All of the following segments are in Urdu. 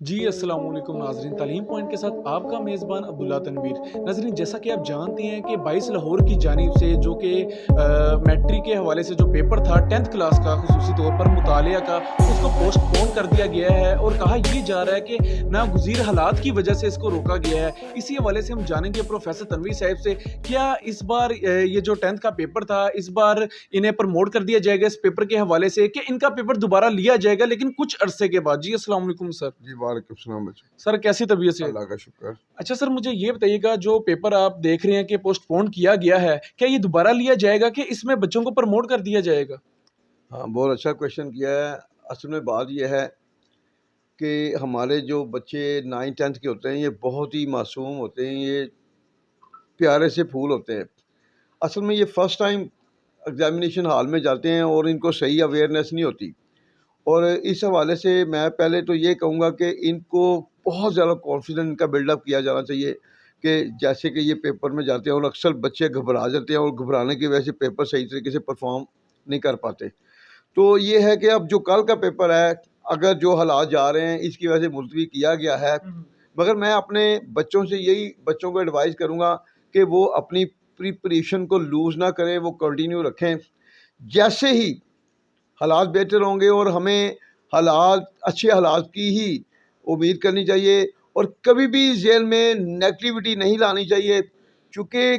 جی السلام علیکم ناظرین، تعلیم پوائنٹ کے ساتھ آپ کا میزبان عبداللہ تنویر۔ ناظرین، جیسا کہ آپ جانتے ہیں کہ 22 لاہور کی جانب سے جو کہ میٹرک کے حوالے سے جو پیپر تھا 10th کلاس کا خصوصی طور پر مطالعہ کا، اس کو پوسٹ پون کر دیا گیا ہے اور کہا یہ جا رہا ہے کہ ناگزیر حالات کی وجہ سے اس کو روکا گیا ہے۔ اسی حوالے سے ہم جانیں گے پروفیسر تنویر صاحب سے، کیا اس بار یہ جو 10th کا پیپر تھا اس بار انہیں پروموٹ کر دیا جائے گا اس پیپر کے حوالے سے، کہ ان کا پیپر دوبارہ لیا جائے گا لیکن کچھ عرصے کے بعد؟ جی السلام علیکم سر۔ جی وعلیکم السلام بچے، سر کیسی طبیعت سے؟ اللہ کا شکر۔ اچھا سر، مجھے یہ بتائیے گا، جو پیپر آپ دیکھ رہے ہیں کہ پوسٹ پون کیا گیا ہے، کیا یہ دوبارہ لیا جائے گا کہ اس میں بچوں کو پروموٹ کر دیا جائے گا؟ ہاں بہت اچھا کویشچن کیا ہے۔ اصل میں بات یہ ہے کہ ہمارے جو بچے 9th 10th کے ہوتے ہیں یہ بہت ہی معصوم ہوتے ہیں، یہ پیارے سے پھول ہوتے ہیں۔ اصل میں یہ فرسٹ ٹائم ایگزامینیشن ہال میں جاتے ہیں اور ان کو صحیح اویئرنیس نہیں ہوتی، اور اس حوالے سے میں پہلے تو یہ کہوں گا کہ ان کو بہت زیادہ کانفیڈنس ان کا بلڈ اپ کیا جانا چاہیے، کہ جیسے کہ یہ پیپر میں جاتے ہیں اور اکثر بچے گھبرا جاتے ہیں اور گھبرانے کی وجہ سے پیپر صحیح طریقے سے پرفارم نہیں کر پاتے۔ تو یہ ہے کہ اب جو کل کا پیپر ہے، اگر جو حالات جا رہے ہیں اس کی وجہ سے ملتوی کیا گیا ہے، مگر میں اپنے بچوں سے بچوں کو ایڈوائز کروں گا کہ وہ اپنی پریپریشن کو لوز نہ کریں، وہ کنٹینیو رکھیں۔ جیسے ہی حالات بہتر ہوں گے، اور ہمیں اچھے حالات کی ہی امید کرنی چاہیے، اور کبھی بھی ذہن میں نیگیٹیوٹی نہیں لانی چاہیے، چونکہ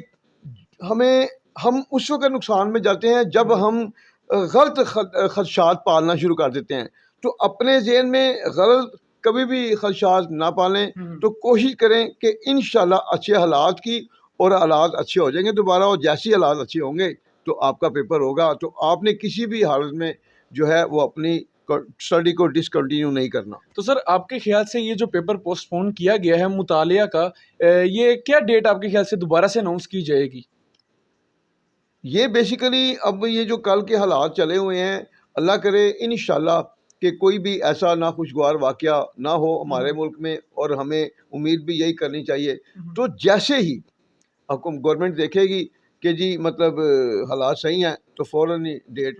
ہم اس وقت نقصان میں جاتے ہیں جب ہم غلط خدشات پالنا شروع کر دیتے ہیں۔ تو اپنے ذہن میں غلط کبھی بھی خدشات نہ پالیں، تو کوشش کریں کہ انشاءاللہ اچھے حالات کی، اور حالات اچھے ہو جائیں گے دوبارہ، اور جیسے حالات اچھے ہوں گے تو آپ کا پیپر ہوگا۔ تو آپ نے کسی بھی حالت میں جو ہے وہ اپنی اسٹڈی کو ڈسکنٹینیو نہیں کرنا۔ تو سر آپ کے خیال سے یہ جو پیپر پوسٹ پون کیا گیا ہے مطالعہ کا، یہ کیا ڈیٹ آپ کے خیال سے دوبارہ سے اناؤنس کی جائے گی؟ یہ بیسیکلی اب یہ جو کل کے حالات چلے ہوئے ہیں، اللہ کرے انشاءاللہ کہ کوئی بھی ایسا ناخوشگوار واقعہ نہ ہو ہمارے ملک میں، اور ہمیں امید بھی یہی کرنی چاہیے۔ تو جیسے ہی گورنمنٹ دیکھے گی کہ جی مطلب حالات صحیح ہیں، تو فوراً ہی ڈیٹ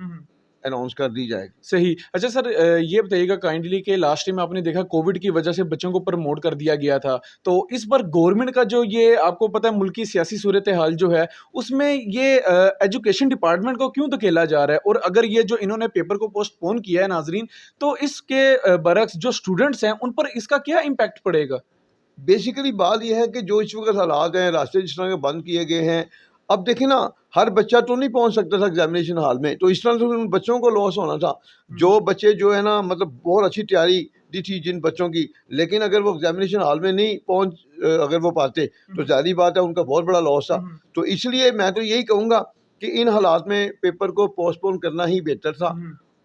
اناؤنس کر دی جائے گی۔ صحیح۔ اچھا سر، یہ بتائیے گا کائنڈلی کہ لاسٹ ٹائم آپ نے دیکھا کووڈ کی وجہ سے بچوں کو پروموٹ کر دیا گیا تھا، تو اس بار گورنمنٹ کا جو یہ آپ کو پتہ ہے ملکی سیاسی صورتحال جو ہے اس میں یہ ایجوکیشن ڈپارٹمنٹ کو کیوں دھکیلا جا رہا ہے؟ اور اگر یہ جو انہوں نے پیپر کو پوسٹ پون کیا ہے ناظرین، تو اس کے برعکس جو اسٹوڈنٹس ہیں ان پر اس کا کیا امپیکٹ پڑے گا؟ بیسیکلی بات یہ ہے کہ جو اس وقت حالات ہیں، راستے جس طرح کے بند کیے گئے ہیں، اب دیکھیں نا، ہر بچہ تو نہیں پہنچ سکتا تھا ایگزامینیشن ہال میں، تو اس طرح سے ان بچوں کو لاس ہونا تھا۔ جو بچے جو ہے نا مطلب بہت اچھی تیاری دی تھی جن بچوں کی، لیکن اگر وہ ایگزامینیشن ہال میں نہیں اگر وہ پاتے تو ظاہری بات ہے ان کا بہت بڑا لاس تھا۔ تو اس لیے میں تو یہی کہوں گا کہ ان حالات میں پیپر کو پوسٹ پون کرنا ہی بہتر تھا،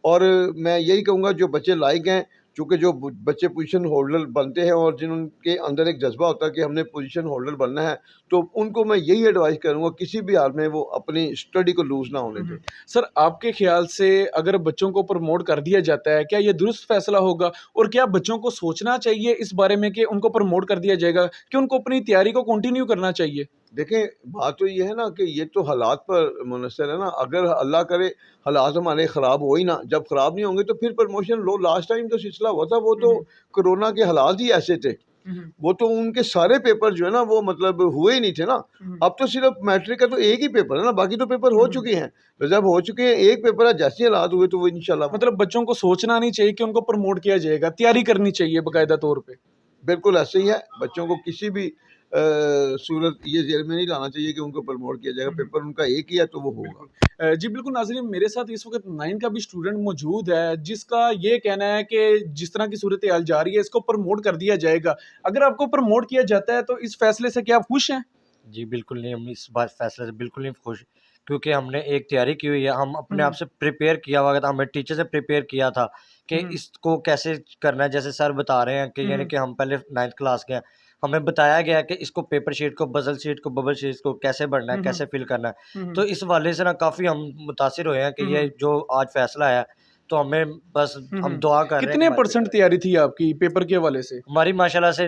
اور میں یہی کہوں گا جو بچے لائق ہیں، چونکہ جو بچے پوزیشن ہولڈر بنتے ہیں اور جن کے اندر ایک جذبہ ہوتا ہے کہ ہم نے پوزیشن ہولڈر بننا ہے، تو ان کو میں یہی ایڈوائز کروں گا کسی بھی حال میں وہ اپنی اسٹڈی کو لوز نہ ہونے دیں۔ سر آپ کے خیال سے اگر بچوں کو پروموٹ کر دیا جاتا ہے، کیا یہ درست فیصلہ ہوگا؟ اور کیا بچوں کو سوچنا چاہیے اس بارے میں کہ ان کو پروموٹ کر دیا جائے گا، کہ ان کو اپنی تیاری کو کنٹینیو کرنا چاہیے؟ دیکھیں بات تو یہ ہے نا کہ یہ تو حالات پر منحصر ہے نا۔ اگر اللہ کرے حالات ہمارے خراب ہو ہی نہ، جب خراب نہیں ہوں گے تو پھر پروموشن لو۔ لاسٹ ٹائم جو سلسلہ ہوا تھا وہ تو کرونا کے حالات ہی ایسے تھے، وہ تو ان کے سارے پیپر جو ہے نا وہ مطلب ہوئے ہی نہیں تھے نا۔ اب تو صرف میٹرک کا تو ایک ہی پیپر ہے نا، باقی تو پیپر ہو چکے ہیں۔ تو جب ہو چکے ہیں، ایک پیپر ہے، جیسے حالات ہوئے تو وہ انشاءاللہ مطلب بچوں کو سوچنا نہیں چاہیے کہ ان کو پروموٹ کیا جائے گا، تیاری کرنی چاہیے باقاعدہ طور پہ۔ بالکل ایسے ہی ہے۔ بچوں کو کسی بھی صورت یہ ذہن میں نہیں لانا چاہیے کہ ان کو پروموٹ کیا جائے گا، پیپر ان کا ایک ہی ہے تو وہ ہوگا۔ جی بالکل ناظرین، میرے ساتھ اس وقت 9 کا بھی اسٹوڈنٹ موجود ہے جس کا یہ کہنا ہے کہ جس طرح کی صورتحال جا رہی ہے اس کو پروموٹ کر دیا جائے گا۔ اگر آپ کو پروموٹ کیا جاتا ہے تو اس فیصلے سے کیا آپ خوش ہیں؟ جی بالکل نہیں، ہم اس بات فیصلے سے بالکل نہیں خوش، کیونکہ ہم نے ایک تیاری کی ہوئی ہے، ہم اپنے آپ سے پریپیئر کیا ہوا تھا، ہمیں ٹیچر سے پریپیئر کیا تھا کہ اس کو کیسے کرنا ہے۔ جیسے سر بتا رہے ہیں کہ یعنی کہ ہم پہلے 9th کلاس کے ہیں، ہمیں بتایا گیا کہ اس کو پیپر شیٹ کو، بزل شیٹ کو، ببل شیٹ کو کیسے بھرنا ہے، کیسے فل کرنا ہے۔ تو اس والے سے نا کافی ہم متاثر ہوئے ہیں کہ یہ جو آج فیصلہ ہے، تو ہمیں بس ہم دعا کر رہے ہیں کتنے کہ پرسنٹ تیاری تھی آپ کی پیپر کے حوالے سے؟ ہماری ماشاءاللہ سے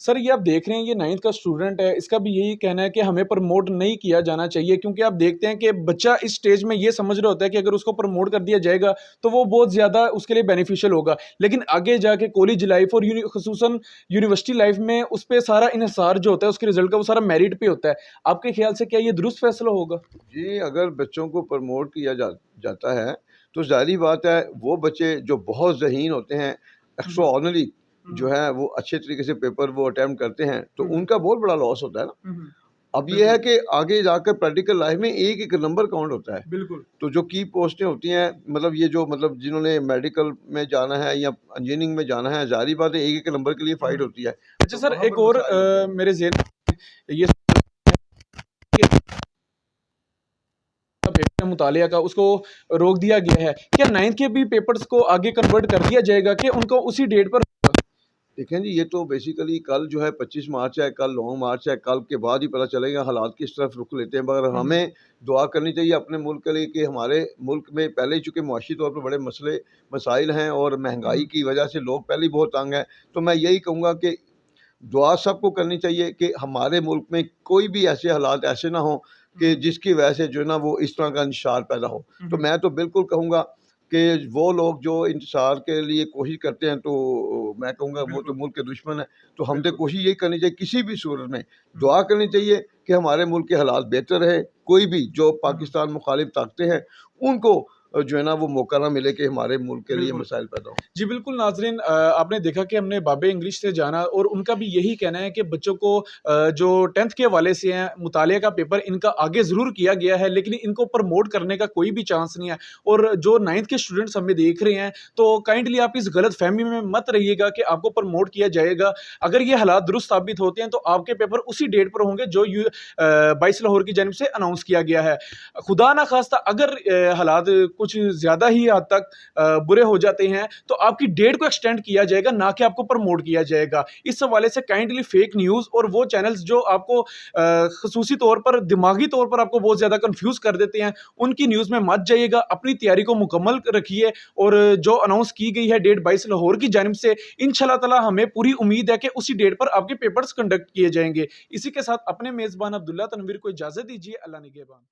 سر، یہ آپ دیکھ رہے ہیں یہ 9th کا اسٹوڈنٹ ہے، اس کا بھی یہی کہنا ہے کہ ہمیں پروموٹ نہیں کیا جانا چاہیے، کیونکہ آپ دیکھتے ہیں کہ بچہ اس اسٹیج میں یہ سمجھ رہا ہوتا ہے کہ اگر اس کو پروموٹ کر دیا جائے گا تو وہ بہت زیادہ اس کے لیے بینیفیشل ہوگا، لیکن آگے جا کے کالج لائف اور خصوصاً یونیورسٹی لائف میں اس پہ سارا انحصار جو ہوتا ہے اس کے رزلٹ کا، وہ سارا میرٹ پہ ہوتا ہے. آپ کے خیال سے کیا یہ درست فیصلہ ہوگا؟ جی، اگر بچوں کو پروموٹ کیا جاتا ہے تو ظاہری بات ہے وہ بچے جو بہت ذہین ہوتے ہیں، ایکسٹرا آرڈنری جو ہے وہ اچھے طریقے سے پیپر وہ اٹیمپٹ کرتے ہیں تو ان کا بہت بڑا لاس ہوتا ہے نا. اب یہ ہے کہ آگے جا کر پریکٹیکل لائف میں ایک ایک نمبر کاؤنٹ ہوتا ہے. بالکل. تو جو کی پوسٹیں ہوتی ہیں، مطلب یہ جو مطلب جنہوں نے میڈیکل میں جانا ہے یا انجینئرنگ میں جانا ہے، ظاہری بات ہے ایک ایک نمبر کے لیے فائٹ ہوتی ہے. اچھا سر، ایک اور میرے ذہن میں یہ مطالعہ کا اس کو روک دیا گیا ہے، کیا 9th کے بھی پیپرز کو آگے کنورٹ کر دیا جائے گا کہ ان کو اسی ڈیٹ پر؟ دیکھیں جی، یہ تو بیسیکلی کل جو ہے 25 مارچ ہے، کل لانگ مارچ ہے، کل کے بعد ہی پتہ چلے گا حالات کس طرف رخ لیتے ہیں. مگر ہمیں دعا کرنی چاہیے اپنے ملک کے لیے کہ ہمارے ملک میں پہلے ہی چونکہ معاشی طور پر بڑے مسائل ہیں اور مہنگائی کی وجہ سے لوگ پہلے ہی بہت تنگ ہیں. تو میں یہی کہوں گا کہ دعا سب کو کرنی چاہیے کہ ہمارے ملک میں کوئی بھی ایسے حالات ایسے نہ ہوں کہ جس کی وجہ سے جو ہے نا وہ اس طرح کا انتشار پیدا ہو. تو میں تو بالکل کہوں گا کہ وہ لوگ جو انتشار کے لیے کوشش کرتے ہیں تو میں کہوں گا وہ تو ملک کے دشمن ہیں. تو ہم سے کوشش یہی کرنی چاہیے، کسی بھی صورت میں دعا کرنی چاہیے کہ ہمارے ملک کے حالات بہتر رہے. کوئی بھی جو پاکستان مخالف طاقتیں ہیں ان کو جو ہے نا وہ موقع نہ ملے کہ ہمارے ملک کے لیے مسائل پیدا ہوں. جی بالکل ناظرین، آپ نے دیکھا کہ ہم نے باب انگلش سے جانا اور ان کا بھی یہی کہنا ہے کہ بچوں کو جو 10th کے حوالے سے ہیں مطالعہ کا پیپر ان کا آگے ضرور کیا گیا ہے، لیکن ان کو پروموٹ کرنے کا کوئی بھی چانس نہیں ہے. اور جو 9th کے اسٹوڈنٹس ہمیں دیکھ رہے ہیں تو کائنڈلی آپ اس غلط فہمی میں مت رہیے گا کہ آپ کو پروموٹ کیا جائے گا. اگر یہ حالات درست ثابت ہوتے ہیں تو آپ کے پیپر اسی ڈیٹ پر ہوں گے جو 22 لاہور کی جانب سے اناؤنس کیا گیا ہے. خدا نہ خواستہ اگر حالات کچھ زیادہ ہی حد تک برے ہو جاتے ہیں تو آپ کی ڈیٹ کو ایکسٹینڈ کیا جائے گا، نہ کہ آپ کو پروموٹ کیا جائے گا. اس حوالے سے کائنڈلی فیک نیوز اور وہ چینلز جو آپ کو خصوصی طور پر دماغی طور پر آپ کو بہت زیادہ کنفیوز کر دیتے ہیں ان کی نیوز میں مت جائیے گا. اپنی تیاری کو مکمل رکھیے اور جو اناؤنس کی گئی ہے ڈیٹ 22 لاہور کی جانب سے انشاءاللہ تعالی ہمیں پوری امید ہے کہ اسی ڈیٹ پر آپ کے پیپرز کنڈکٹ کیے جائیں گے. اسی کے ساتھ اپنے میزبان عبداللہ تنویر کو اجازت دیجیے. اللہ نگہبان.